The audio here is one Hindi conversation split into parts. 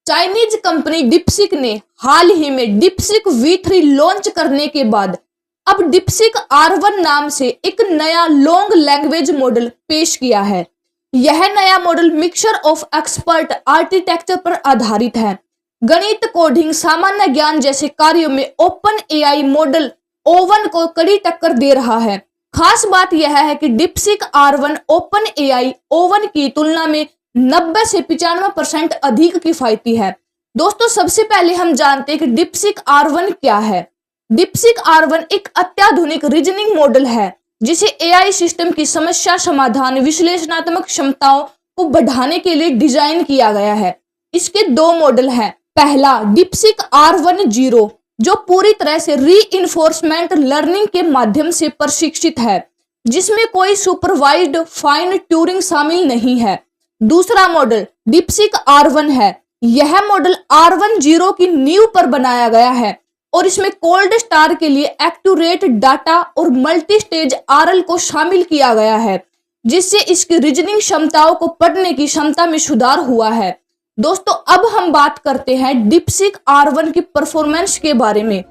चाइनीज कंपनी डिप्सिक ने हाल ही में डिप्सिक V3 लॉन्च करने के बाद अब डिप्सिक R1 नाम से एक नया लॉन्ग लैंग्वेज मॉडल पेश किया है। यह नया model mixture of expert architecture पर आधारित है। गणित, कोडिंग, सामान्य ज्ञान जैसे कार्यों में ओपन AI मॉडल ओवन को कड़ी टक्कर दे रहा है। खास बात यह है कि डिप्सिक R1 ओपन AI ओवन की तुलना में 90 से 95% अधिक किफायती है। दोस्तों, सबसे पहले हम जानते हैं कि डिप्सिक R1 क्या है। डिप्सिक R1 एक अत्याधुनिक रीजनिंग मॉडल है जिसे AI सिस्टम की समस्या समाधान विश्लेषणात्मक क्षमताओं को बढ़ाने के लिए डिजाइन किया गया है। इसके दो मॉडल हैं। पहला डिप्सिक R1 जीरो, जो पूरी तरह से रीइंफोर्समेंट लर्निंग के माध्यम से प्रशिक्षित है, जिसमें कोई सुपरवाइज्ड फाइन ट्यूरिंग शामिल नहीं है। दूसरा मॉडल डिप्सिक R1 है। यह मॉडल R1 जीरो की नींव पर बनाया गया है और इसमें कोल्ड स्टार के लिए एक्यूरेट डाटा और मल्टी स्टेज RL को शामिल किया गया है, जिससे इसकी रीजनिंग क्षमताओं को पढ़ने की क्षमता में सुधार हुआ है। दोस्तों, अब हम बात करते हैं डिप्सिक R1 की परफॉर्मेंस के बारे में।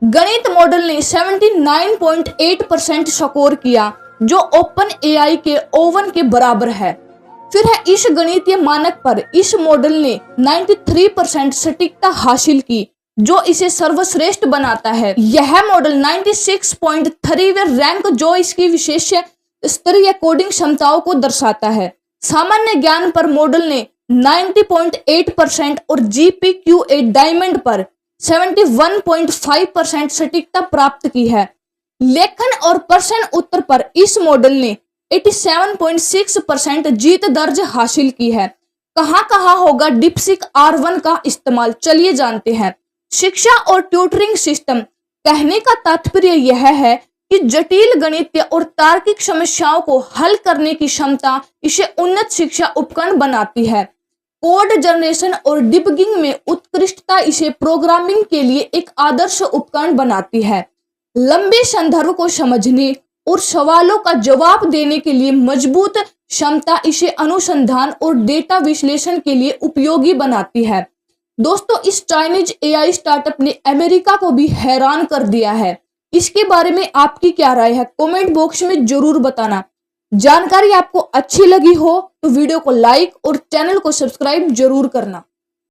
गणित मॉडल ने 79.8% स्कोर किया, जो ओपन AI के ओवन के बराबर है। फिर है इस गणितीय मानक पर इस मॉडल ने 93% सटीकता हासिल की, जो इसे सर्वश्रेष्ठ बनाता है। यह मॉडल 96.3वें रैंक, जो इसकी विशेष स्तरीय कोडिंग क्षमताओं को दर्शाता है। सामान्य ज्ञान पर मॉडल ने 90.8% और GPQA डायमंड पर 71.5% सटीकता प्राप्त की है। लेखन और प्रश्न उत्तर पर इस मॉडल ने 87.6% जीत दर्ज हासिल की है। कहां होगा डिप्सिक R1 का इस्तेमाल, चलिए जानते हैं। शिक्षा और ट्यूटरिंग सिस्टम। कहने का तात्पर्य यह है कि जटिल गणितीय और तार्किक समस्याओं को हल करने की क्षमता इसे उन्नत शिक्षा उपकरण बनाती है। कोड जनरेशन और डिबगिंग में उत्कृष्टता इसे प्रोग्रामिंग के लिए एक आदर्श उपकरण बनाती है। लंबे संदर्भ को समझने और सवालों का जवाब देने के लिए मजबूत क्षमता इसे अनुसंधान और डेटा विश्लेषण के लिए उपयोगी बनाती है। दोस्तों, इस चाइनीज AI स्टार्टअप ने अमेरिका को भी हैरान कर दिया है। इसके बारे में आपकी क्या राय है, कमेंट बॉक्स में जरूर बताना। जानकारी आपको अच्छी लगी हो तो वीडियो को लाइक और चैनल को सब्सक्राइब जरूर करना।